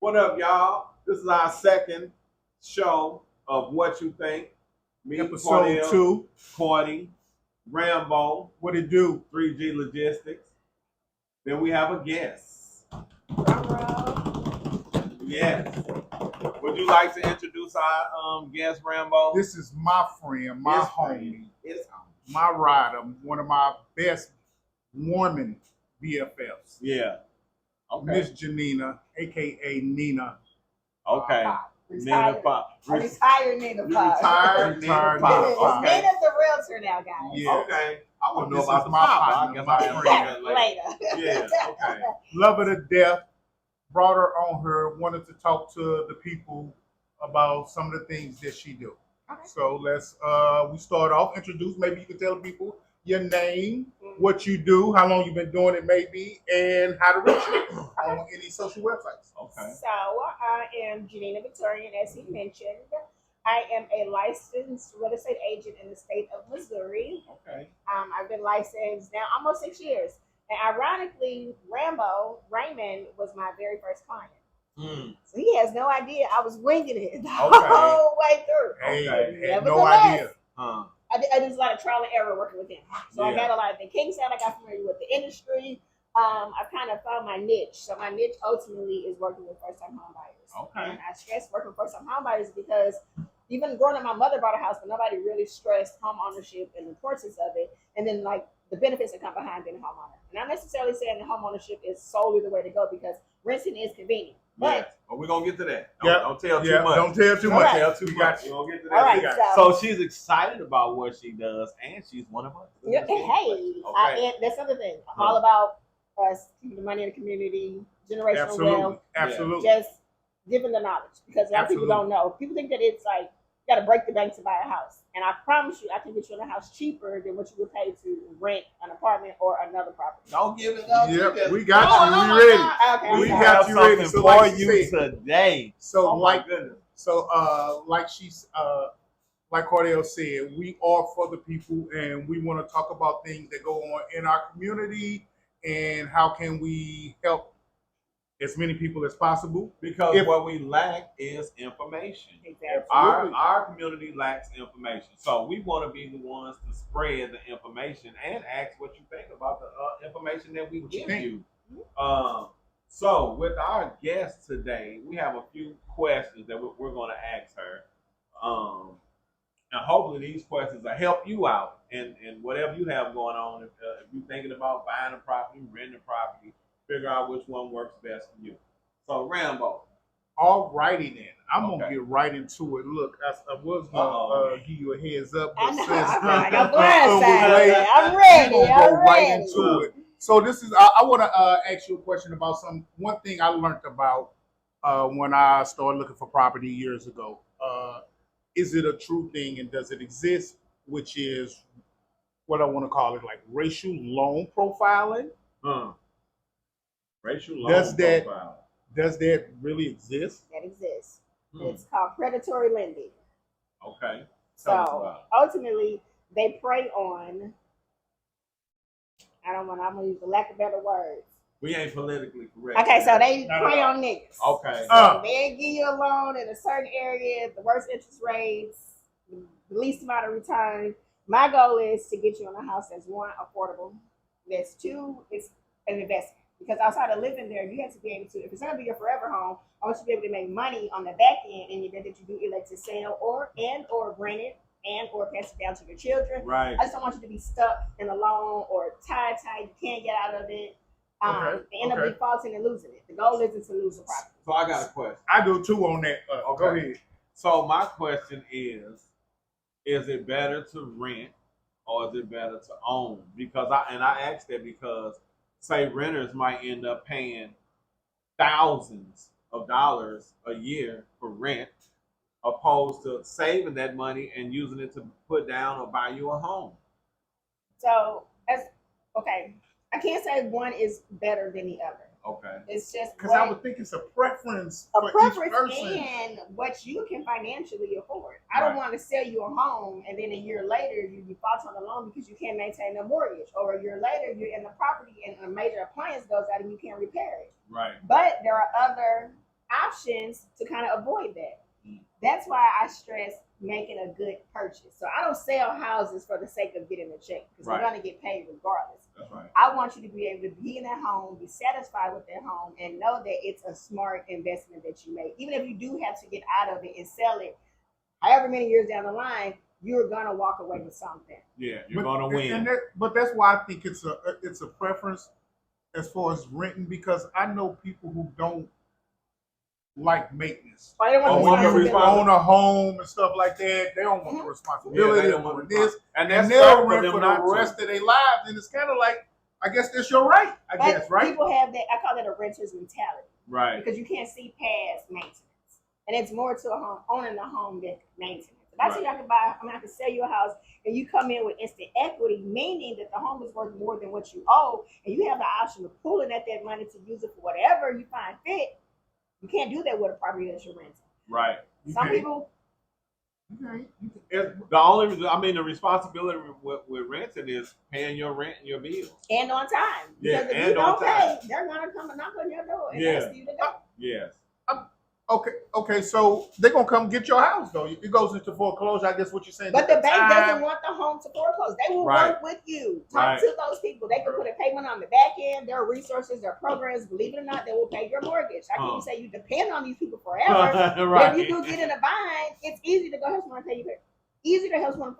What up, y'all? This is our second show of What You Think. Me, Episode Cordell, 2. Cordy, Rambo, What it do? 3G Logistics. Then we have a guest. Yes. Would you like to introduce our guest, Rambo? This is my friend, my homie, my rider, one of my best woman BFFs. Yeah. Okay. Miss Janina, aka Nina. Okay. Retired. Retired Nina You Pop. retired Nina Pop. Okay. Nina's the realtor now, guys. Yeah. Okay. I want to know This about is the my pop. partner, I my guess I friend. later. Later. Yeah. Okay. Love her to death. Brought her on her. Wanted to talk to the people about some of the things that she do. Okay. So let's we start off. Introduce. Maybe you can tell people your name, what you do, how long you've been doing it, maybe, and how to reach you on any social websites. Okay. So I am Janina Victorian, as he mentioned. I am a licensed real estate agent in the state of Missouri. Okay. I've been licensed now almost 6 years. And ironically, Raymond was my very first client. So he has no idea I was winging it the whole way through. Hey, had no idea. I did a lot of trial and error working with him. So I got a lot of the kinks out. I got familiar with the industry. I kind of found my niche. So my niche ultimately is working with first-time home buyers. Okay. And I stress working with first-time home buyers because even growing up, my mother bought a house, but nobody really stressed home ownership and the importance of it. And then like the benefits that come behind being a homeowner. Not necessarily saying that home ownership is solely the way to go because renting is convenient. But we're gonna get to that. Don't tell too much. Don't tell too much. Right. Tell too much. You. We're gonna get to all that. right, So she's excited about what she does, and she's one of us. Yeah, hey, that's the other thing. I'm all about us keeping the money in the community, generational wealth. Absolutely. Just giving the knowledge because a lot of people don't know. People think that it's like you got to break the bank to buy a house, and I promise you, I can get you in a house cheaper than what you would pay to rent an apartment or another property. Don't give it up. Yep, we got you. We ready. Okay, We sorry. got you ready. So for like you said, today. So my goodness. Like Cordell said, we are for the people, and we want to talk about things that go on in our community and how can we help as many people as possible. Because what we lack is information. Exactly. Our community lacks information. So we want to be the ones to spread the information and ask what you think about the information that we give you. So with our guest today, we have a few questions that we're going to ask her. And hopefully these questions will help you out in whatever you have going on. If you're thinking about buying a property, renting a property, figure out which one works best for you. So Rambo. All righty then. I'm going to get right into it. Look, I was going to give you a heads up. But I got blindsided. I'm ready. I'm go right into it. So this is, I want to ask you a question about one thing I learned about when I started looking for property years ago. Is it a true thing and does it exist? Which is what I want to call it, like racial loan profiling. Racial loan profiling. Does that really exist? That exists. It's called predatory lending. Okay. So ultimately, they prey on. I'm gonna use the lack of better words. We ain't politically correct. Okay, so they prey on niggas. Okay. So they give you a loan in a certain area, the worst interest rates, the least amount of return. My goal is to get you in a house that's one, affordable. That's two, it's an investment. Because outside of living there, you have to be able to, if it's going to be your forever home, I want you to be able to make money on the back end in the event that you do elect to sell or rent it or pass it down to your children. Right. I just don't want you to be stuck in a loan or tied, you can't get out of it. And end up defaulting and losing it. The goal isn't to lose the property. So I got a question. I do too on that. Go ahead. So my question is it better to rent or is it better to own? Because I asked that because say renters might end up paying thousands of dollars a year for rent opposed to saving that money and using it to put down or buy you a home. So I can't say one is better than the other. Okay. It's just because I would think it's a preference for each person and what you can financially afford. I don't want to sell you a home and then a year later you default on the loan because you can't maintain the mortgage, or a year later you're in the property and a major appliance goes out and you can't repair it. Right. But there are other options to kind of avoid that. That's why I stress making a good purchase. So I don't sell houses for the sake of getting a check because we're Right. going to get paid regardless. That's right. I want you to be able to be in that home, be satisfied with that home, and know that it's a smart investment that you make. Even if you do have to get out of it and sell it, however many years down the line, you're gonna walk away with something. Yeah, you're gonna win. But that's why I think it's a preference as far as renting, because I know people who don't like maintenance. Or they want Oh, want the responsibility. Own a home and stuff like that. They don't want the Mhm. responsibility they of don't want doing this, and and that's they'll fair rent them for not the to. rest of their lives. And it's kind of like, I guess that's your right. I But guess, right? people have that. I call that a renter's mentality Right. because you can't see past maintenance, and it's more to a home owning a home than maintenance. If I tell you I can sell you a house, and you come in with instant equity, meaning that the home is worth more than what you owe, and you have the option of pulling at that money to use it for whatever you find fit. You can't do that with a property that you're renting. Right. Some people. The responsibility with renting is paying your rent and your bills. And on time. Yeah, Because if and you don't on time. pay, they're gonna come and knock on your door and Yeah. ask you to go. Yes. Okay. So they're gonna come get your house though. It goes into foreclosure. I guess what you're saying. But the bank time- doesn't want the home to foreclose. They will Right. work with you. Talk Right. to those people. They can put a payment on the back end. There are resources, there are programs. Believe it or not, they will pay your mortgage. I can't say you depend on these people forever. Right. If you do get in a bind, it's easy to go help someone pay you. Easy to help someone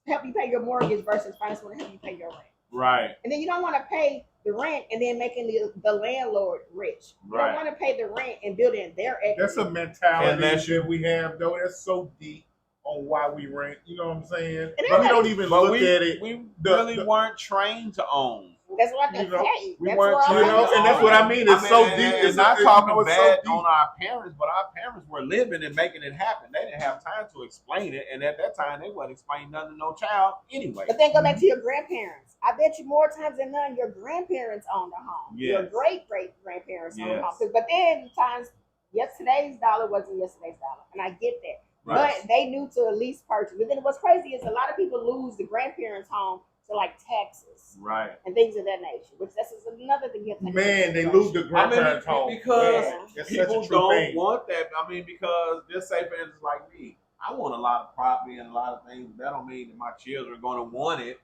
help you pay your mortgage versus find someone to help you pay your rent. Right. And then you don't want to pay the rent and then making the landlord rich. You Right. don't want to pay the rent and build in their equity. That's a mentality Unless that we have though. That's so deep on why we rent. You know what I'm saying? And But we don't even But look we, at it. we the- really the- weren't trained to own. That's what I You know, say. we That's weren't what trained You know, and that's what I mean. It's so deep. It's It's not you talking know, it's bad so deep. on our parents, but our parents were living and making it happen. They didn't have time to explain it, and at that time, they wasn't explaining nothing to no child anyway. But then go back to your grandparents. I bet you more times than none, your grandparents owned a home. Your Yes. great grandparents owned a Yes. home. But then times, yesterday's dollar wasn't yesterday's dollar, and I get that. Right. But they knew to at least purchase. But then what's crazy is a lot of people lose the grandparents' home to like taxes Right. and things of that nature. Which this is another thing you have to take into Man, they consideration. lose the grandparents' home. because Yeah. That's people such a true don't thing. want that. Because just say for instance, like me, I want a lot of property and a lot of things. That don't mean that my children are going to want it.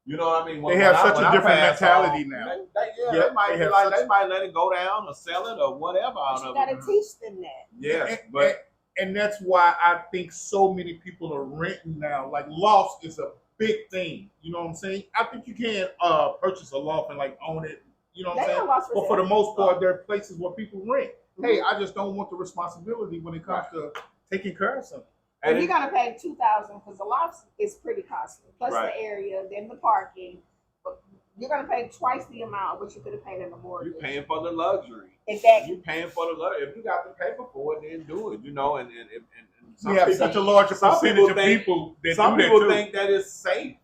You know what I mean? They have such a different pass mentality on, now. They might they be have like such- they might let it go down or sell it or whatever But out you of got it. to teach them that. Yes, And- but and that's why I think so many people are renting now. Like loft is a big thing. You know what I'm saying? I think you can purchase a loft and like own it. You know what I'm They saying? don't lost But for the respect. most part, there are places where people rent. Mm-hmm. Hey, I just don't want the responsibility when it comes to taking care of something. And and you're gonna pay $2,000 because the loft is pretty costly, plus Right. the area, then the parking. But you're gonna pay twice the amount of what you could have paid in the mortgage. you're paying for the luxury. Exactly. You're paying for the luxury. If you got the paper for it, then do it. You know, and some We have people, such a large some percentage people of think- people that some do that people too. think that it's safe.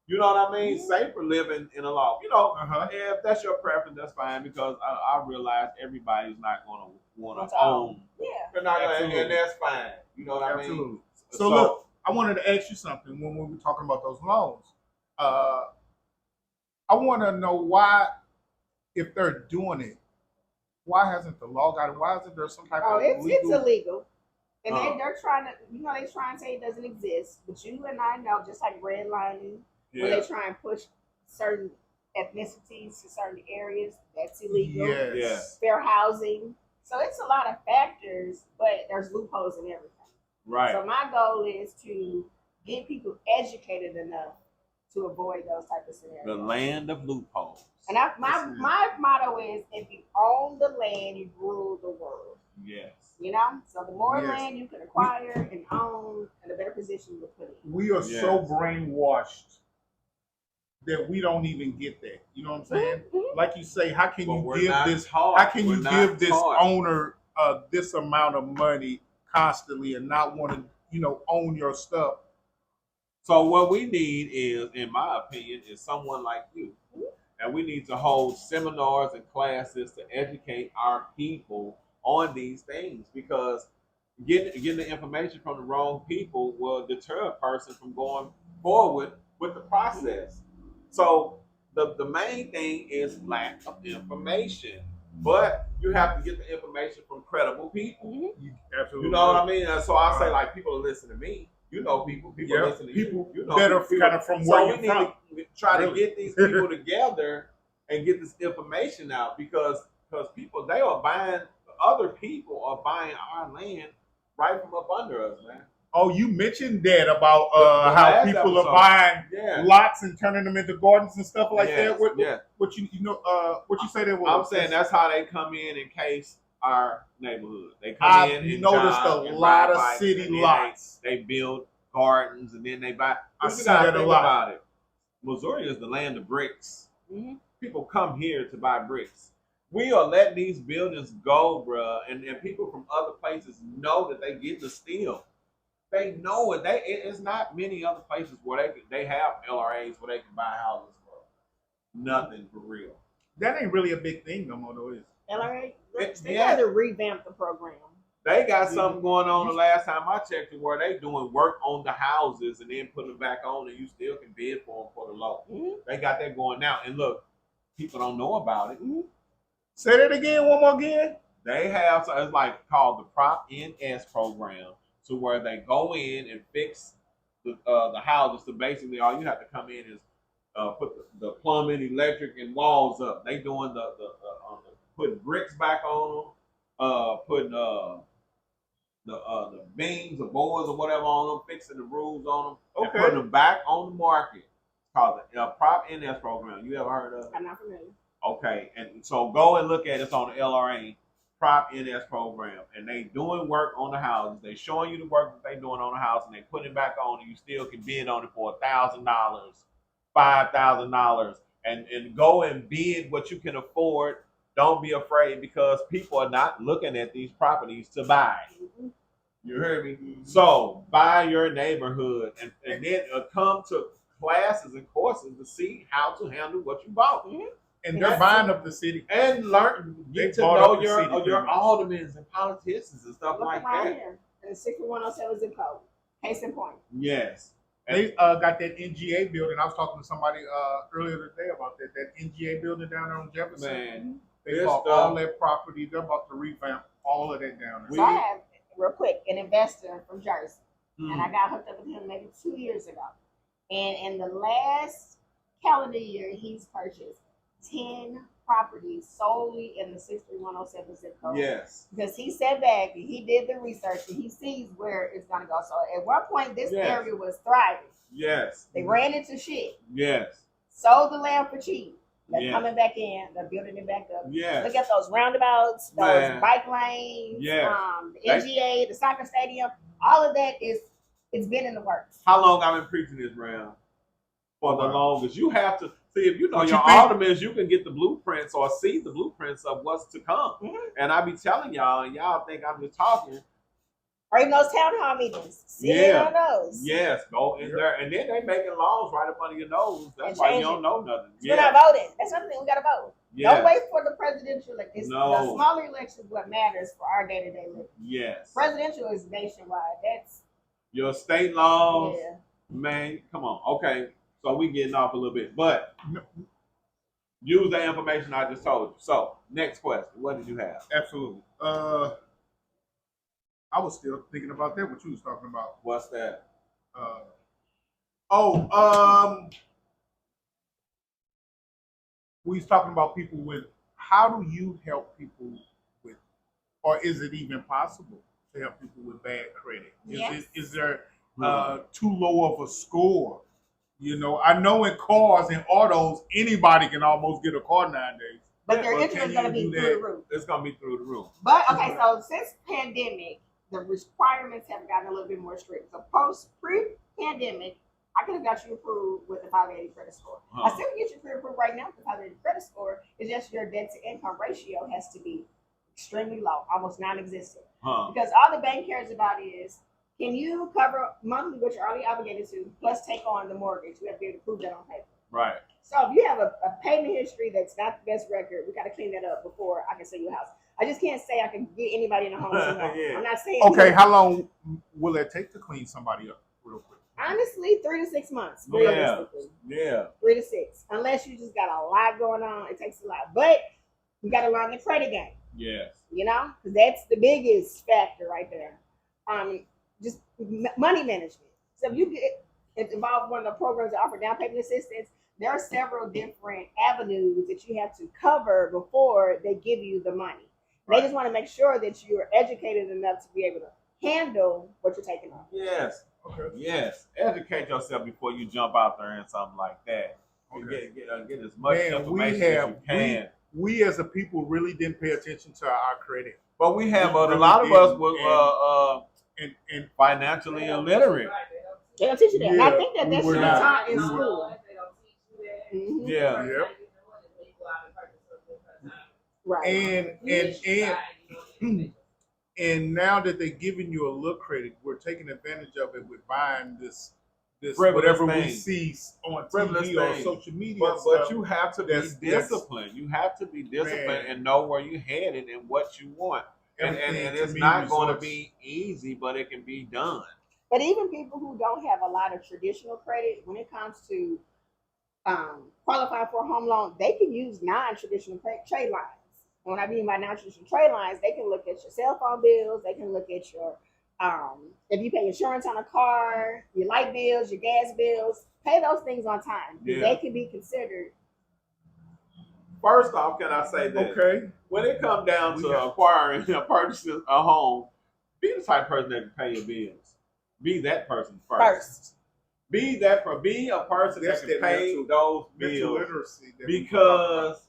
You know what I mean? Safer living in a loft. You know, Uh-huh. if that's your preference, that's fine. Because I realize everybody's not going to want Want to to own. Yeah. They're not gonna, Absolutely. and that's fine. You know what I mean? Absolutely. So look, I wanted to ask you something when we were talking about those loans. I want to know why, if they're doing it, why hasn't the law got it? Why isn't there some type Oh, of it's legal? illegal. And Oh. they're trying to, they try and say it doesn't exist. But you and I know, just like redlining, when Yeah. they try and push certain ethnicities to certain areas, that's illegal. Yes. Fair housing. So it's a lot of factors, but there's loopholes in everything. Right. So my goal is to get people educated enough to avoid those type of scenarios. The land of loopholes. And my motto is, if you own the land, you rule the world. Yes. So the more Yes. land you can acquire and own, and the better position you'll put in. We are so Yes. brainwashed that we don't even get that. You know what I'm saying? Mhm. Like you say, how can But you we're give not this? taught. How can We're you not give this taught. owner this amount of money constantly and not want to, own your stuff? So what we need is, in my opinion, is someone like you. And we need to hold seminars and classes to educate our people on these things, because getting the information from the wrong people will deter a person from going forward with the process. So the main thing is lack of information. But you have to get the information information from credible people. Absolutely. You know what I mean? And so I say, like, people listen to me. You know, people listen to people. You know, that are people. kind of from So where we you're need from. to try to Really. get these people together and get this information out because people they are buying other people are buying our land right from up under us, man. Oh, you mentioned that about The how last people episode. are buying Yeah. lots and turning them into gardens and stuff like Yes, that. What yeah. what you know what you say that was? I'm saying that's how they come in case our neighborhood. They come in I've and noticed jog a and lot ride of bikes, city and then lots. They build gardens and then they buy. I You see gotta that a think lot. about it. Missouri is the land of bricks. Mm-hmm. People come here to buy bricks. We are letting these buildings go, bruh, and people from other places know that they get to steal. They know it. It's not many other places where they have LRAs where they can buy houses for nothing for real. That ain't really a big thing no more, though, is it? LRA, they Yeah. had to revamp the program. They got something going on the last time I checked it where they doing work on the houses and then putting them back on and you still can bid for them for the low. Mm-hmm. They got that going now. And look, people don't know about it. Mm-hmm. Say that again, one more again. They have, so it's like called the Prop NS program, to where they go in and fix the houses. So basically, all you have to come in is put the plumbing, electric, and walls up. They doing the putting bricks back on them, putting the beams or boards or whatever on them, fixing the roofs on them, and putting them back on the market. It's called the Prop NS program. You ever heard of it? I'm not familiar. Okay, and so go and look at it. It's on the LRA Prop NS program, and they doing work on the houses. They showing you the work that they doing on the house, and they putting it back on, and you still can bid on it for $1,000, $5,000, and go and bid what you can afford. Don't be afraid because people are not looking at these properties to buy. Mm-hmm. You heard me? So buy your neighborhood, and then come to classes and courses to see how to handle what you bought. Mm-hmm. And they're buying up the city. And get to know your aldermen and politicians and stuff like that. Here. And 6107 zip code. Case in point. Yes. They got that NGA building. I was talking to somebody earlier today about that. That NGA building down there on Jefferson. Man, they bought all that property. They're about to revamp all of that down there. So I have, real quick, an investor from Jersey. And I got hooked up with him maybe 2 years ago. And in the last calendar year, he's purchased 10 properties solely in the 63107 zip code. Yes. Because he sat back and he did the research and he sees where it's going to go. So at one point, this area was thriving. Yes. They ran into shit. Yes. Sold the land for cheap. They're coming back in. They're building it back up. Yes. Look at those roundabouts, those bike lanes, the NGA, the soccer stadium. All of that it's been in the works. How long I've been preaching this round? For the longest. You have to see if you know your aldermen, you can get the blueprints or see the blueprints of what's to come. Mm-hmm. And I be telling y'all, and y'all think I'm just talking. Or in those town hall meetings. See on those. Yes, go in there. And then they making laws right up under your nose. That's why you don't know nothing. We're not voting. That's something we got to vote. Yes. Don't wait for the presidential election. The smaller elections what matters for our day-to-day living. Yes. Presidential is nationwide. That's your state laws. Yeah. Man, come on. Okay. So we getting off a little bit. But use the information I just told you. So next question. What did you have? Absolutely. I was still thinking about that, what you was talking about. What's that? We was talking about people with, how do you help people with, or is it even possible to help people with bad credit? Yes. Is there too low of a score? You know, I know in cars and autos, anybody can almost get a car nowadays. But their interest is going to be through the roof. It's going to be through the roof. But, okay, so since pandemic, the requirements have gotten a little bit more strict. So pre-pandemic, I could have got you approved with a 580 credit score. I still can get you pre-approved right now with a 580 credit score. It's just your debt to income ratio has to be extremely low, almost non-existent. Because all the bank cares about is, can you cover monthly what you're already obligated to, plus take on the mortgage? You have to be able to prove that on paper. Right. So if you have a payment history that's not the best record, we got to clean that up before I can sell you a house. I just can't say I can get anybody in a home tomorrow. Yeah. I'm not saying. Okay, how long will it take to clean somebody up real quick? Honestly, 3 to 6 months. Yeah. 3 to 6. Unless you just got a lot going on, it takes a lot. But you got to learn the credit game. Yes. You know, because that's the biggest factor right there. Just money management. So if you get involved in one of the programs that offer down payment assistance, there are several different avenues that you have to cover before they give you the money. They just want to make sure that you're educated enough to be able to handle what you're taking on. Yes. Okay. Yes. Educate yourself before you jump out there and something like that. Okay. Get as much information as you can. We as a people really didn't pay attention to our credit. But we have, We a really lot of us didn't, were and financially illiterate. They don't teach you that. And I Yeah, think that we that were should be not. taught in We were- school. Mhm. Yeah. Yep. Right. And now that they're giving you a little credit, we're taking advantage of it with buying this Frivolous whatever we things. see on Frivolous TV or things. social media. But you have to be That's- disciplined. You have to be disciplined Man. and know where you're headed and what you want. And Everything to it's me not going to resorts- be easy, but it can be done. But even people who don't have a lot of traditional credit, when it comes to qualify for a home loan, they can use non-traditional trade lines. And when I mean by non-traditional trade lines, they can look at your cell phone bills, they can look at your if you pay insurance on a car, your light bills, your gas bills, pay those things on time. Yeah. They can be considered. First off, can I say this? Okay. When it comes down We to got- acquiring or purchasing a home, be the type of person that can pay your bills. Be that person first. Be a person That's that can that pay mental- those Mental bills. literacy. that we talk Because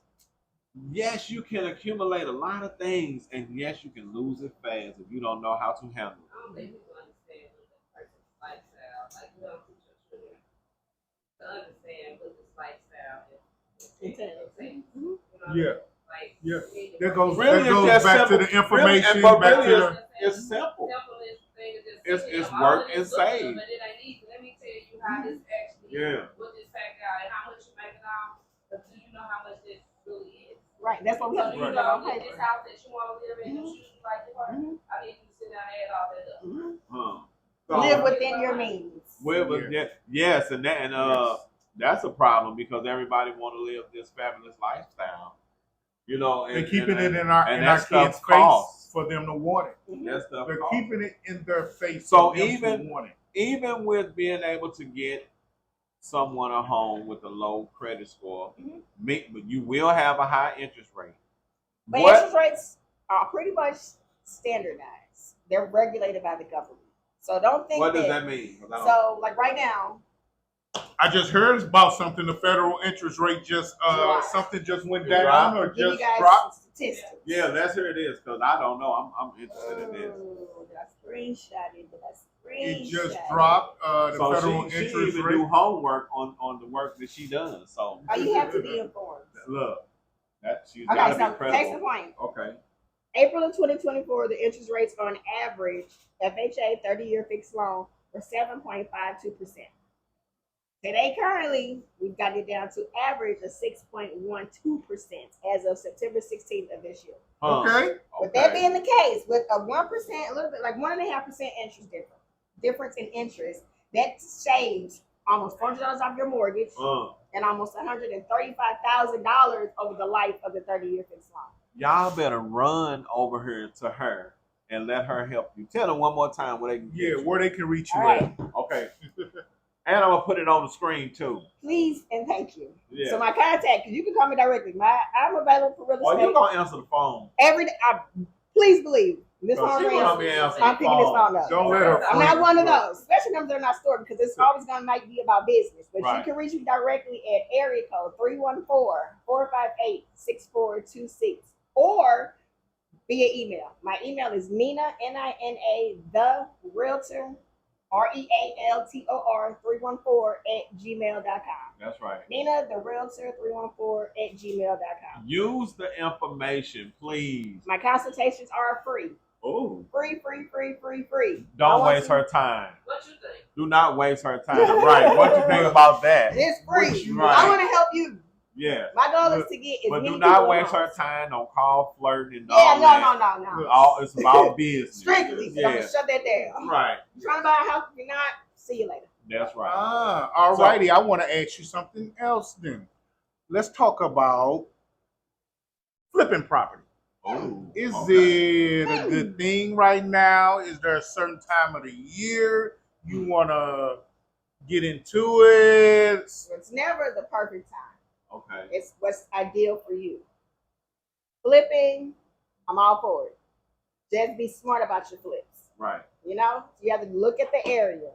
yes, you can accumulate a lot of things, and yes, you can lose it fast if you don't know how to handle it. I don't think people understand what that person's lifestyle. Like, you don't teach your children to understand what this lifestyle is. Mhm. Yeah. Like, Yeah. you need to That goes, Really, that it's goes just back simple. to the information. But back really, to the, it's simple. simplest thing is just It's- sitting it's there, work all of and this looks save. good, But then I need, let me tell you how this actually, Yeah. what this pack out and how much you make it off. But do you know how much this really is? Right. That's what we have So to you do that on know, get paper. this house that you want to live in, the shoes you like to wear. Mhm. I need you to sit down and add all that up. Mhm. So, Live within your means. yes, and that's a problem because everybody want to live this fabulous lifestyle. You know, they're keeping it in our and that kids' stuff costs. face for them to want it. That stuff They're costs. keeping it in their face So for them even- to want it. Even with being able to get someone a home with a low credit score, you will have a high interest rate. But What- interest rates are pretty much standardized. They're regulated by the government. So don't think What does that mean? 'Cause I don't- So like right now, I just heard about something. The federal interest rate just Dropped. something just went It down dropped? or give you just guys dropped. some statistics. Yeah, let's hear this because I don't know. I'm interested in this. Oh, did I screenshot it? It just dropped. The So federal she interest even rate. do homework on the work that she does. So Oh, you have to be informed. look, that she's Okay, gotta so be case in credible. point. Okay. April of 2024, the interest rates on average, FHA 30-year fixed loan, were 7.52%. Today, currently, we've got it down to average of 6.12% as of September 16th of this year. Okay. With that being the case, with a 1%, a little bit like 1.5% interest difference in interest, that shaves almost $400 off your mortgage and almost $135,000 over the life of the 30-year fixed loan. Y'all better run over here to her and let her help you. Tell them one more time where they can get you. Where they can reach you All right, at. Okay. And I'm gonna put it on the screen too. please and thank you. Yeah. So my contact, because you can call me directly. I'm available for real Oh, estate you gonna answer the phone? every day. Please believe this So phone she rings. gonna be answering I'm the picking this phone. phone up. Don't let her. I'm not one of those, especially when they're not stored, because it's always going to might be about business. But Right. you can reach me directly at area code 314-458-6426 or via email. My email is Nina, Nina, the Realtor, REALTOR 314 @gmail.com. That's right. Nina, the Realtor 314 @gmail.com. Use the information, please. My consultations are free. Oh, Free. I don't want waste you- her time. What you think? Do not waste her time. Right. What you think about that? It's free. Right. I want to help you. Yeah. My goal is to get as But many do not people waste on. her time. Don't call flirting and Yeah, all that. no. It's about business. Strictly. So I'm Yeah. gonna shut that down. Right. You're trying to buy a house, if you're not, see you later. That's right. All righty. I want to ask you something else then. Let's talk about flipping property. Oh, Is okay. it a good thing right now? Is there a certain time of the year you want to get into it? It's never the perfect time. Okay. It's what's ideal for you. Flipping, I'm all for it. Just be smart about your flips. Right. You know, you have to look at the area.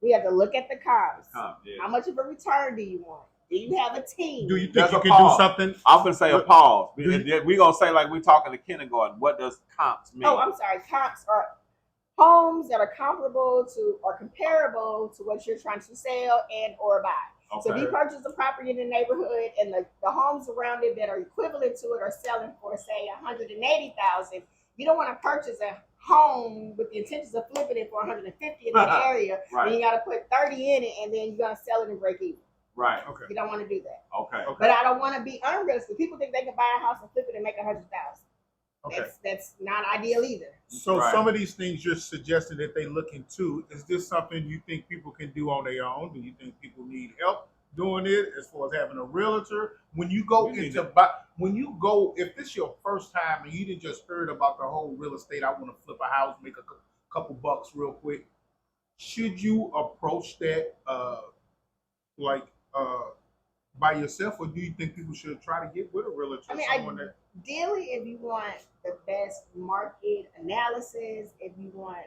You have to look at the comps. Yeah. How much of a return do you want? Do you have a team? Do you think There's you a can pause. do something? I'm gonna say a pause. Do you- We're gonna say like we're talking to kindergarten. What does comps mean? Oh, I'm sorry. Comps are homes that are comparable to or comparable to what you're trying to sell and or buy. Okay. So if you purchase a property in the neighborhood and the homes around it that are equivalent to it are selling for say 180,000, you don't want to purchase a home with the intentions of flipping it for 150 in that area. Right. And you got to put 30 in it, and then you're gonna sell it and break even. Right. Okay. You don't want to do that. Okay. But I don't want to be unrealistic. People think they can buy a house and flip it and make 100,000. Okay. That's not ideal either. So Right. some of these things you're suggesting that they look into, is this something you think people can do on their own? Do you think people need help doing it as far as having a realtor? When you go if this your first time and you didn't just heard about the whole real estate, I want to flip a house, make a couple bucks real quick, should you approach that by yourself, or do you think people should try to get with a realtor? I mean, ideally, if you want the best market analysis, if you want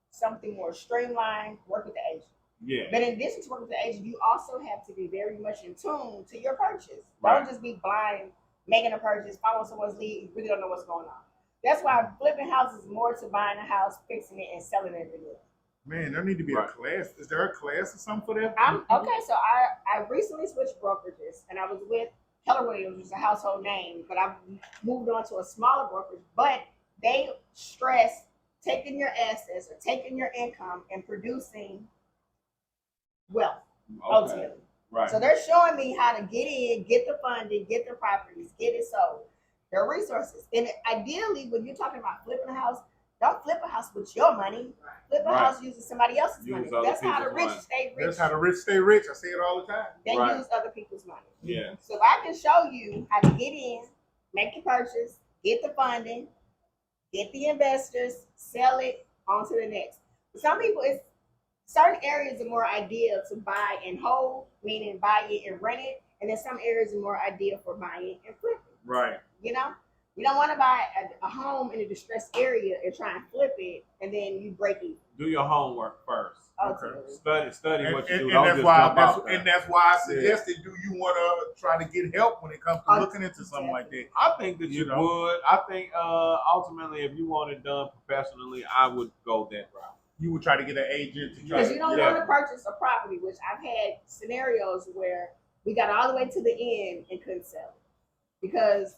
something more streamlined, work with the agent. Yeah. But in addition to working with the agent, you also have to be very much in tune to your purchase. Right. Don't just be blind, making a purchase, following someone's lead, you really don't know what's going on. That's why flipping houses is more to buying a house, fixing it, and selling it again. Man, there need to be a class. Is there a class or something for that? Okay, so I recently switched brokerages, and I was with Keller Williams, which is a household name, but I've moved on to a smaller brokerage. But they stress taking your assets or taking your income and producing wealth, ultimately. Right. So they're showing me how to get in, get the funding, get the properties, get it sold. Their resources. And ideally, when you're talking about flipping a house, don't flip a house with your money. Flip a house using somebody else's money. That's how the rich stay rich. That's how the rich stay rich. I say it all the time. They use other people's money. Yeah. So if I can show you how to get in, make your purchase, get the funding, get the investors, sell it, on to the next. For some people, it's certain areas are more ideal to buy and hold, meaning buy it and rent it, and then some areas are more ideal for buying and flipping. Right. You know, you don't want to buy a home in a distressed area and try and flip it, and then you break it. Do your homework first. Okay. Study what you do. And that's why I suggested, do you want to try to get help when it comes to looking into something like that? I think that you would. I think ultimately, if you want it done professionally, I would go that route. You would try to get an agent to try. Because you don't want to purchase a property, which I've had scenarios where we got all the way to the end and couldn't sell it. Because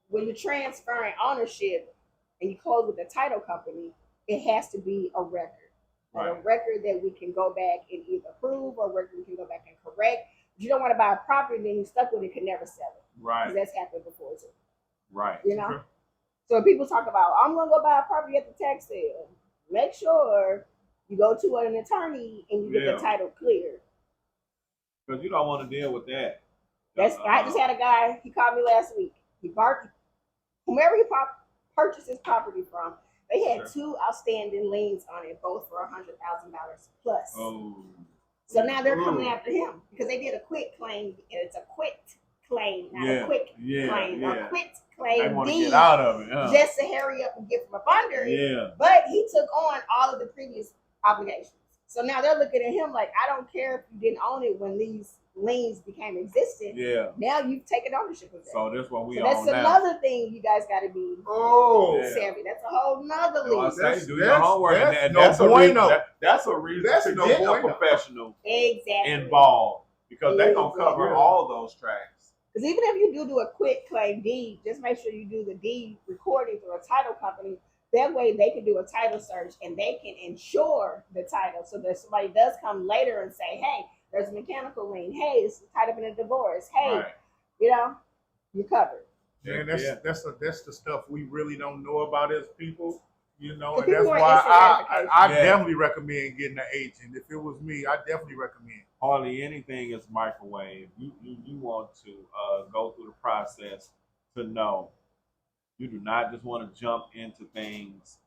when you're transferring ownership and you close with a title company, it has to be a record. Right. A record that we can go back and either approve or a record we can go back and correct. But you don't want to buy a property and then you stuck with it, can never sell it. Right. Because that's happened before too. Right. You know? Okay. So when people talk about, I'm going to go buy a property at the tax sale, make sure you go to an attorney and you get the title cleared. Because you don't want to deal with that. I just had a guy, he called me last week. Whomever he purchased his property from, they had two outstanding liens on it, both for $100,000 plus. Oh. So now they're coming after him because they did a quit claim, and it's a quit claim, not a quick claim. A quit claim they want to get out of it, just to hurry up and get from up under it. Yeah. But he took on all of the previous obligations. So now they're looking at him like, I don't care if you didn't own it when these liens became existent. Yeah. Now you've taken ownership of it. So that's what we own now. That's another thing you guys got to be savvy. That's a whole nother league. Do your homework. That's a reason to get a professional involved because they're going to cover all those tracks. Because even if you do a quick claim deed, just make sure you do the deed recording through a title company. That way they can do a title search and they can insure the title so that somebody does come later and say, hey, there's a mechanical lien. Hey, it's tied up in a divorce. Hey, you're covered. Yeah, that's the stuff we really don't know about as people, and that's people why I definitely recommend getting an agent. If it was me, I definitely recommend. Hardly anything is microwave. You want to go through the process to know. You do not just want to jump into things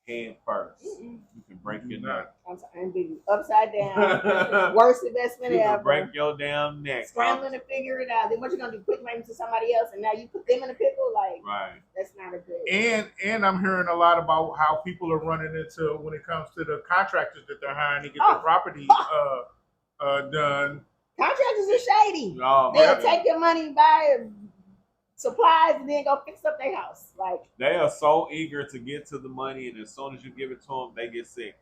head first. Mm-mm. You can break your neck. I'm sorry, and be upside down. Worst investment You ever. can break your damn neck. Scrambling to figure it out. Then what you gonna do? Put money to somebody else, and now you put them in a pickle? Like, Right. that's not a good. And I'm hearing a lot about how people are running into when it comes to the contractors that they're hiring to get their property done. Contractors are shady. Oh, They'll man. take your money, buy supplies, and then go fix up their house. Like, They are so eager to get to the money, and as soon as you give it to them, they get sick.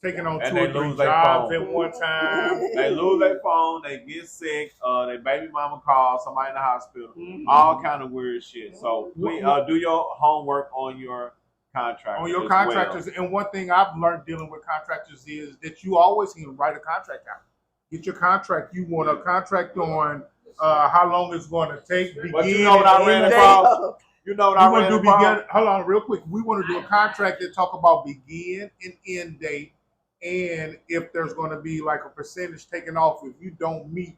Taking on And 2 or they 3 lose their jobs phone. at one time. They lose their phone, they get sick, their baby mama calls, somebody in the hospital, Mhm. all kind of weird shit. So please do your homework on your contractors. On your as contractors, well. and one thing I've learned dealing with contractors is that you always can write a contract out. Get your contract. You want a contract on how long it's going to take. But you know what I ran end across? You know what We I want ran to do across? begin. Hold on, real quick. We want to do a contract that talk about begin and end date, and if there's going to be like a percentage taken off if you don't meet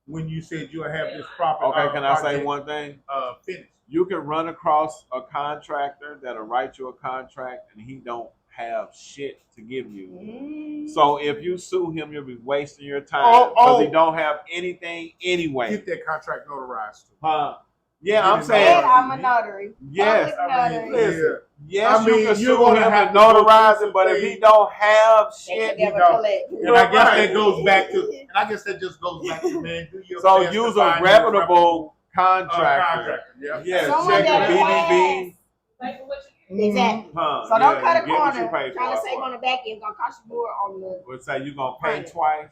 when you said you'll have this property. Okay, can I say one thing? Finished. You can run across a contractor that'll write you a contract and he don't have shit to give you. So if you sue him, you'll be wasting your time because he don't have anything anyway. Get that contract notarized. Huh? Yeah, Get I'm it saying. And I'm a notary. Yes, Public I mean, notary. listen. yeah. Yes, I mean, you can you're sue gonna him have and to go notarize through it, but some if he things. don't have They shit, can never don't. collect. And I guess Right. that goes back to, and I guess that just goes back to, man, do your so best to use a find reputable contractor. contractor. Yeah. Yes, Someone check that your has. BBB. Like what you Mhm. Exactly. Huh, So don't cut a get what you corner. pay Trying to for. save on the back end, gonna cost you more on the. Would say you gonna pay Right. twice.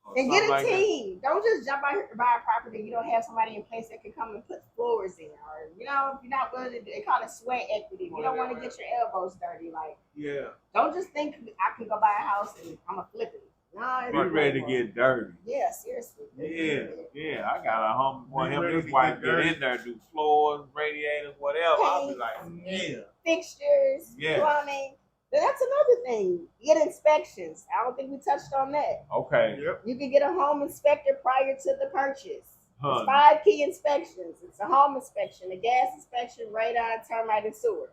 Or And get a something like that. team. Don't just jump out here to buy a property. You don't have somebody in place that can come and put floors in, or if you're not willing to. They call it sweat equity. You don't want to get your elbows dirty. Like, Yeah. don't just think I can go buy a house and I'm gonna flip it. No, Be ready to get dirty. Yeah, seriously. Yeah. I got a homie boy. Be Him ready and his to wife get get dirty. in there, do floors, radiators, whatever. I'll be like, yeah. Fixtures, Yeah. plumbing. That's another thing. Get inspections. I don't think we touched on that. Okay. Yep. You can get a home inspector prior to the purchase. Huh. It's 5 key inspections. It's a home inspection, a gas inspection, radon, termite, and sewer.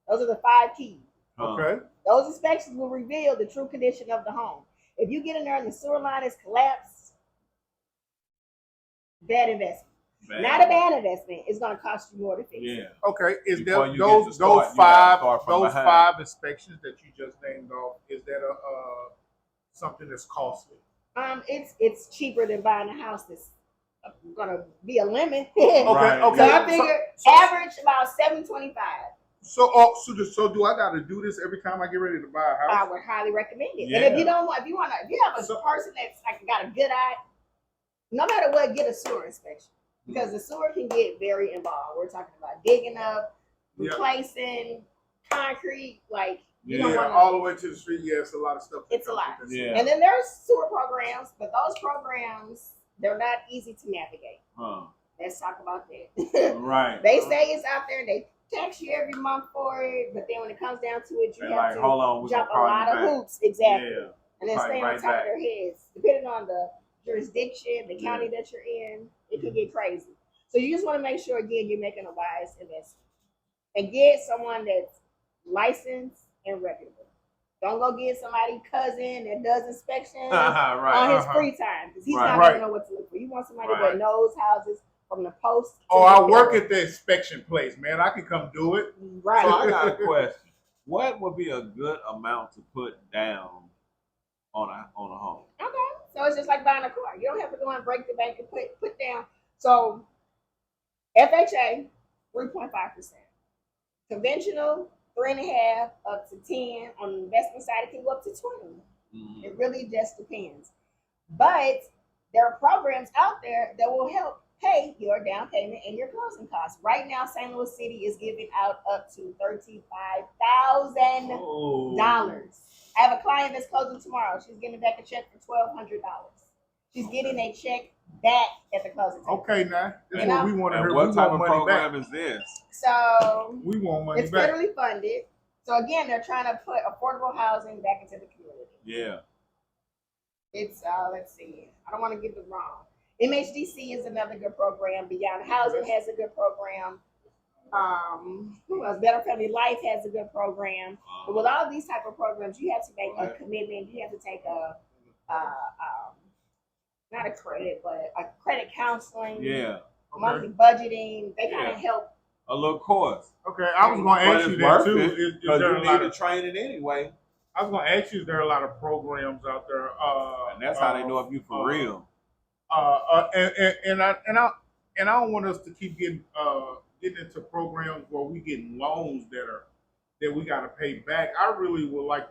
Those are the 5 keys. Huh. Okay. Those inspections will reveal the true condition of the home. If you get in there and the sewer line is collapsed, bad investment. Bad. Not a bad investment. It's going to cost you more to fix it. Yeah. Okay. Is Before there you get to those start, you gotta start from those behind. 5 inspections that you just named off? Is that a something that's costly? It's cheaper than buying a house that's gonna be a limit. Okay. Right. Okay. So I figure average about $725. So do I got to do this every time I get ready to buy a I house? would highly recommend it. Yeah. And if you have a person that's like got a good eye, no matter what, get a sewer inspection because the sewer can get very involved. We're talking about digging up, Yeah. replacing concrete, like you don't Yeah. want All the way to the street. Yeah, it's a lot of stuff. that It's a comes lot. with this. Yeah. And then there's sewer programs, but those programs they're not easy to navigate. Huh. Let's talk about that. Right. They say it's out there and they tax you every month for it, but then when it comes down to it, you They're have like, hold on, to we're jump gonna a call lot you of back. hoops, exactly, Yeah. and then Call stay you on right top back. of their heads, depending on the jurisdiction, the county that you're in. It can get crazy. So you just want to make sure again you're making a wise investment and get someone that's licensed and reputable. Don't go get somebody cousin that does inspections Right. on his free time because he's not Right. gonna know what to look for. You want somebody Right. that knows houses from the post. to Oh, the I door. work at the inspection place, man. I can come do it. Right. So I got a question. What would be a good amount to put down on a home? Okay. So it's just like buying a car. You don't have to go and break the bank and put down. So FHA, 3.5%. Conventional, 3.5 up to 10. On the investment side, it can go up to 20. Mhm. It really just depends. But there are programs out there that will help pay your down payment and your closing costs. Right now, St. Louis City is giving out up to $35,000. Oh. I have a client that's closing tomorrow. She's getting back a check for $1,200. She's getting a check back at the closing table. Okay, now this You is what know? we want to hear. And We what want type of money program back. is this? So We want money it's back. federally funded. So again, they're trying to put affordable housing back into the community. Yeah. It's let's see. I don't want to get it wrong. MHDC is another good program. Beyond Housing has a good program. Who else? Better Family Life has a good program. But with all these type of programs, you have to make a commitment. You have to take not a credit, but a credit counseling. Yeah. Monthly budgeting. They kind of help. A little course. Okay, I was going to ask you that too. Because you need to train it anyway. I was going to ask you, is there a lot of programs out there? And that's how they know if you for real. And I don't want us to keep getting into programs where we get loans that we got to pay back. I really would like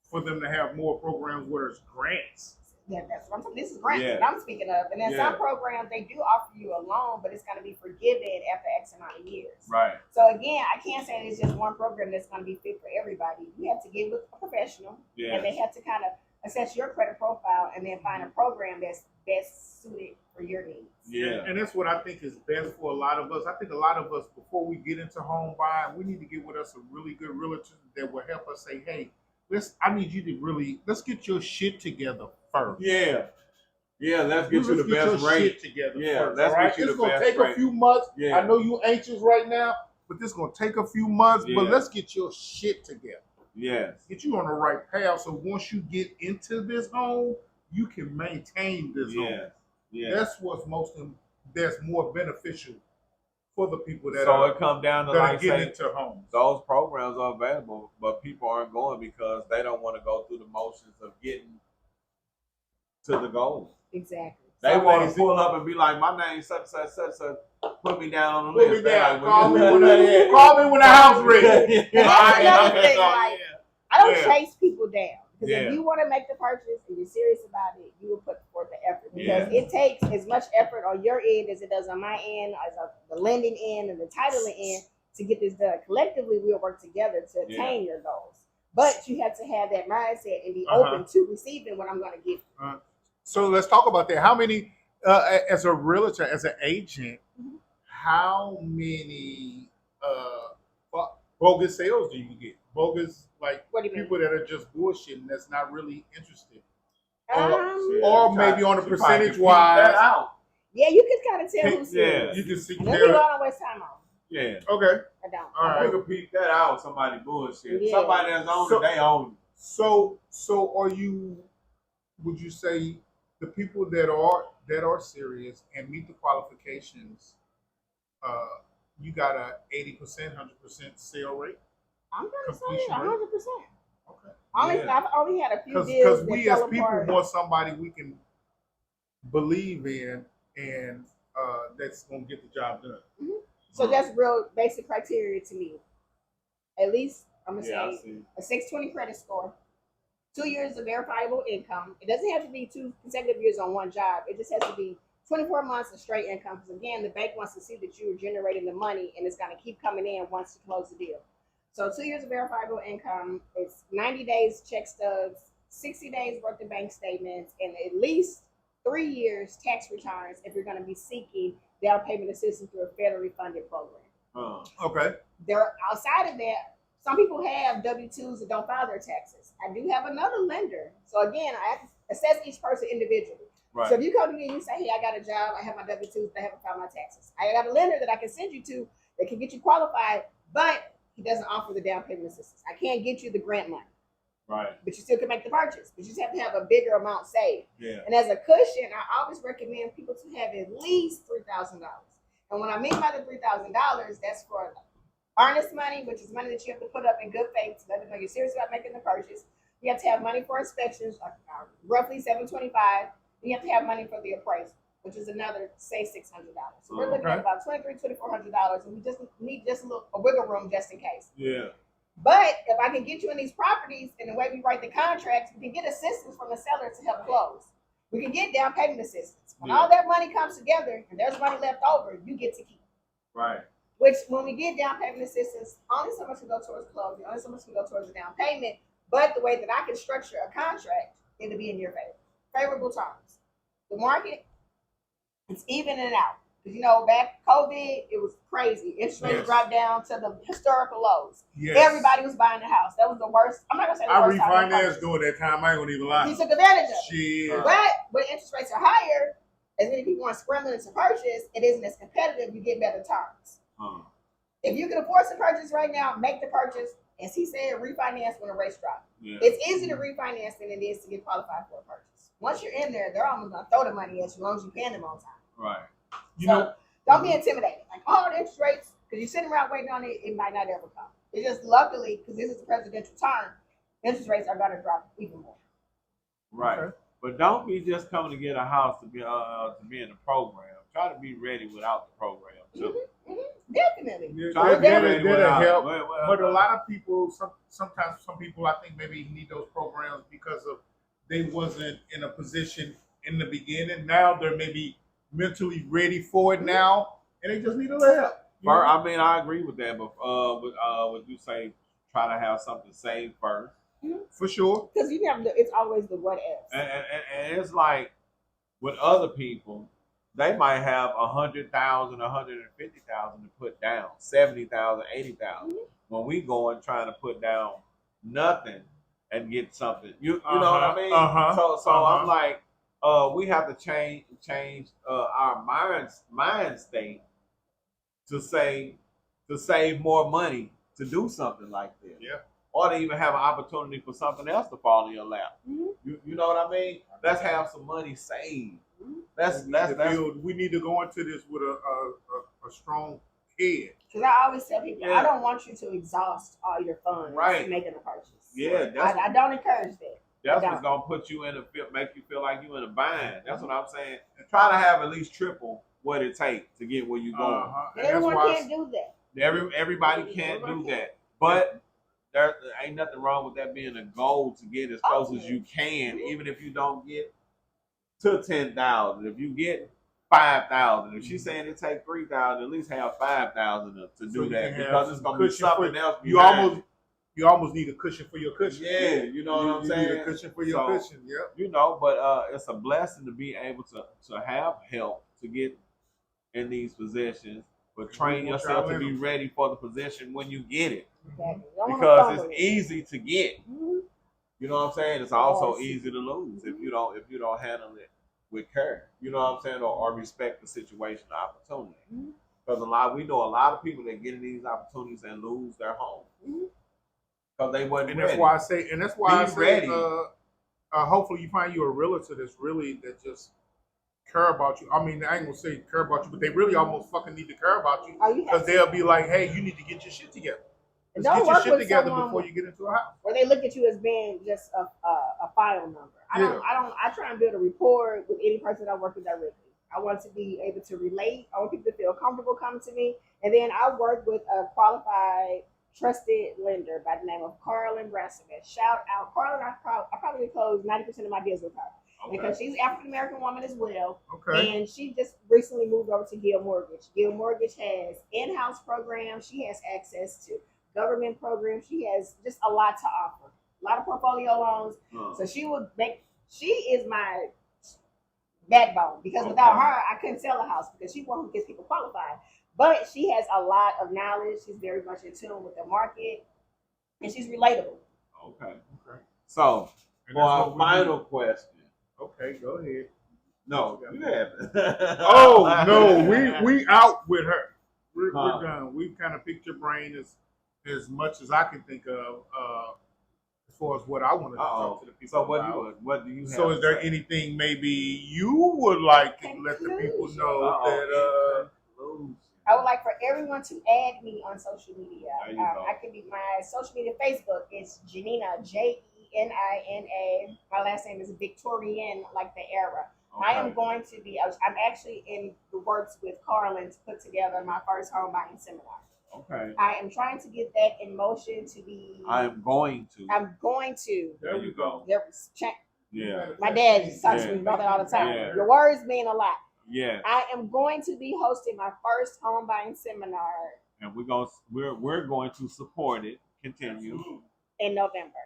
for them to have more programs where there's grants. Yeah, that's what I'm talking. This is grants that I'm speaking of. And then some programs, they do offer you a loan, but it's going to be forgiven after X amount of years. Right. So again, I can't say it's just one program that's going to be fit for everybody. You have to get with a professional, and they have to kind of assess your credit profile and then find a program that's best suited for your needs. Yeah. And that's what I think is best for a lot of us. I think a lot of us, before we get into home buying, we need to get with us a really good realtor that will help us say, hey, I need you to let's get your shit together first. Yeah. Yeah, let's get you the best rate together. Yeah, first, let's get you it's the gonna best take rate. a few months. Yeah. I know you anxious right now, but this is gonna take a few months. Yeah. But let's get your shit together. Yes. Get you on the right path. So once you get into this home, you can maintain this home. Yeah. That's that's more beneficial for the people that it comes down to like getting into homes. Those programs are available, but people aren't going because they don't want to go through the motions of getting to the goal. Exactly. They want to pull up and be like, my name's such, put me down on the Put list. me down. Like, Call me when the house ready. And that's another thing. Like, I don't Yeah. chase people down. Because if you want to make the purchase and you're serious about it, you will put forth the effort. Because it takes as much effort on your end as it does on my end, as the lending end and the titling end to get this done. Collectively, we'll work together to attain your goals. But you have to have that mindset and be open to receiving what I'm going to give you. So let's talk about that. How many, as a realtor, as an agent, how many bogus sales do you get? Bogus, like people that are just bullshitting, that's not really interested. Or maybe on a percentage wise. Yeah, you can kind of tell who's serious. You can see. And people don't waste time on. Yeah. Okay. I don't. All right. You can peep that out. Somebody bullshit. Yeah. Somebody that's on it, they own it. So would you say the people that are serious and meet the qualifications, you got a 80%, 100% sale rate? I'm gonna say 100%. Okay. I've only had a few deals because we that as fell people apart. want somebody we can believe in and that's gonna get the job done. Mm-hmm. So that's real basic criteria to me. At least I'm gonna say a 620 credit score, 2 years of verifiable income. It doesn't have to be 2 consecutive years on one job. It just has to be 24 months of straight income. Because again, the bank wants to see that you are generating the money and it's gonna keep coming in once you close the deal. So 2 years of verifiable income, it's 90 days check stubs, 60 days worth of bank statements, and at least 3 years tax returns if you're going to be seeking down payment assistance through a federally funded program. Okay. There, outside of that, some people have W-2s that don't file their taxes. I do have another lender. So again, I have to assess each person individually. Right. So if you come to me and you say, hey, I got a job, I have my W-2s, but I haven't filed my taxes. I got a lender that I can send you to that can get you qualified, but he doesn't offer the down payment assistance. I can't get you the grant money. Right. But you still can make the purchase. But you just have to have a bigger amount saved. Yeah. And as a cushion, I always recommend people to have at least $3,000. And what I mean by the $3,000, that's for earnest money, which is money that you have to put up in good faith to let them know you're serious about making the purchase. You have to have money for inspections, roughly $725. You have to have money for the appraisal, which is another, say, $600. So we're looking at about $2,300, $2,400, and we just need just a wiggle room just in case. Yeah. But if I can get you in these properties and the way we write the contracts, we can get assistance from the seller to help close. We can get down payment assistance. When all that money comes together and there's money left over, you get to keep. Right. Which, when we get down payment assistance, only so much can go towards closing, only so much can go towards the down payment. But the way that I can structure a contract, it'll be in your favor. Favorable terms. The market, it's even and out. You know, back COVID, it was crazy. Interest rates dropped down to the historical lows. Yes. Everybody was buying the house. That was the worst. I'm not gonna say the worst time. I refinanced during that time. I ain't gonna even lie. He took advantage of it. Shit. But when interest rates are higher, as many people are scrambling to purchase, it isn't as competitive. You get better terms. If you can afford to purchase right now, make the purchase. As he said, refinance when the rates drop. Yeah. It's easier to refinance than it is to get qualified for a purchase. Once you're in there, they're almost gonna throw the money at you as long as you pay them on time. Right. You So, know, don't be intimidated. Like, oh, the interest rates, because you're sitting around waiting on it, it might not ever come. It's just luckily, because this is a presidential term, interest rates are gonna drop even more. Right. Okay. But don't be just coming to get a house to be in the program. Try to be ready without the program too. Definitely. Try to be ready that'll without. help. Well, But a lot of people, sometimes some people, I think maybe need those programs because of they wasn't in a position in the beginning. Now they're maybe mentally ready for it now, and they just need a little help. I mean, I agree with that, but would you say try to have something saved first? For sure. Because you have it's always the what ifs. And it's like with other people, they might have 100,000, 150,000 to put down, 70,000, 80,000. When we go and trying to put down nothing and get something, you know what I mean? So I'm like, we have to change our mind state to save more money to do something like this. Yeah. Or to even have an opportunity for something else to fall in your lap. You know what I mean? Let's have some money saved. We need to go into this with a strong head. Because I always tell people, I don't want you to exhaust all your funds making a purchase. Yeah, I don't encourage that. That's what's gonna put you make you feel like you in a bind. That's what I'm saying. Try to have at least triple what it takes to get where you're going. Everyone can't do that. Everybody can't do that, but there ain't nothing wrong with that being a goal to get as close as you can, even if you don't get to 10,000. If you get 5,000, if she's saying it take 3,000, at least have 5,000 to do that because it's gonna be something else. You almost need a cushion for your cushion. Yeah, you know what I'm saying. Need a cushion for your cushion. Yep. You know, but it's a blessing to be able to have help to get in these positions, but train yourself to be ready for the position when you get it. Exactly. Because it's easy to get. You know what I'm saying? It's also easy to lose if you don't handle it with care. You know what I'm saying? Or respect the situation or opportunity. Because we know a lot of people that get in these opportunities and lose their home. Because they wasn't ready. That's why I say hopefully you find you a realtor that just care about you. I mean, I ain't gonna say care about you, but they really almost fucking need to care about you because they'll be like, "Hey, you need to get your shit together. Let's get your shit together before you get into a house." Or they look at you as being just a file number. I try and build a rapport with any person I work with directly. I want to be able to relate. I want people to feel comfortable coming to me, and then I work with a qualified, trusted lender by the name of Carlin Brassovich. Shout out, Carlin! I probably closed 90% of my deals with her. Okay. Because she's an African American woman as well. Okay. And she just recently moved over to Gill Mortgage. Gill Mortgage has in-house programs. She has access to government programs. She has just a lot to offer. A lot of portfolio loans. So she is my backbone because without her, I couldn't sell a house because she's one who gets people qualified. But she has a lot of knowledge. She's very much in tune with the market. And she's relatable. Okay. So, for our final question. Okay, go ahead. No, you haven't. Oh no, we out with her. We're done. We've kind of picked your brain as much as I can think of as far as what I want to talk to the people about. What do you have? So is there anything maybe you would like to let the people know that I would like for everyone to add me on social media. I can be my social media Facebook is Janina Jenina. My last name is Victorian, like the era. Okay. I am going to be. I'm actually in the works with Carlin to put together my first home buying seminar. Okay. I am trying to get that in motion to be. I'm going to. There you go. Yeah. My dad talks to me about that all the time. Yeah. Your words mean a lot. Yeah. I am going to be hosting my first home buying seminar. And we're going to support it. Continue. In November.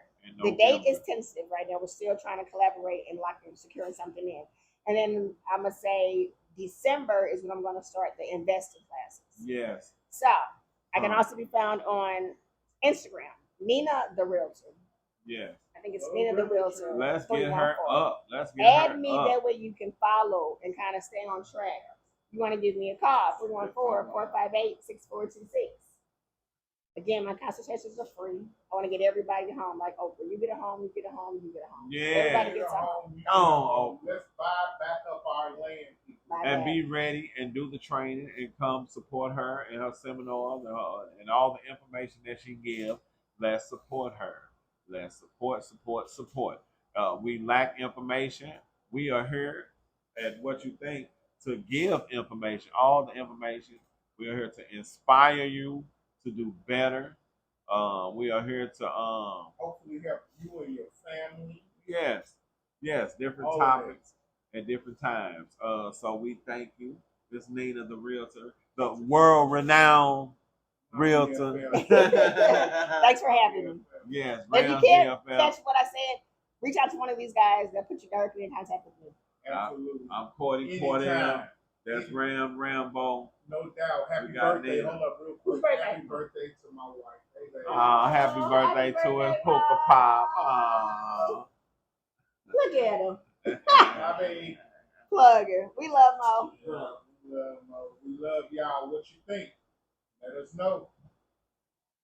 The date is tentative right now. We're still trying to collaborate and securing something in. And then I'm going to say December is when I'm going to start the investing classes. Yes. So I can also be found on Instagram, Nina the Realtor. Yes. I think it's Nina the Realtor. Let's get her up. Add me, that way you can follow and kind of stay on track. You want to give me a call, 314-458-6426. Again, my consultations are free. I want to get everybody home. Like Oprah, you get a home, you get a home, you get a home. Yeah. Everybody gets a home. Oh, Let's buy back up our land. and be ready and do the training and come support her in her seminars and all the information that she gives. Let's support her. Let's support. We lack information. We are here at What You Think to give information, all the information. We are here to inspire you to do better. We are here to hopefully help you and your family. yes, different All topics at different times. So we thank you, Miss Nina, the realtor, the world-renowned realtor. Thanks for having me. Yes, If you Rams can't DFL. catch what I said, reach out to one of these guys. They'll put you directly in contact with me. Absolutely. I'm Cordy M. That's Rambo. No doubt. Happy We got birthday. Nina. Hold up real quick. Whose birthday? Happy birthday to my wife. Hey, Happy Oh, birthday happy to us, birthday, Puka Mom. Pop. Look at him. my baby. Plugger. We love Mo. We love y'all. What you think? Let us know.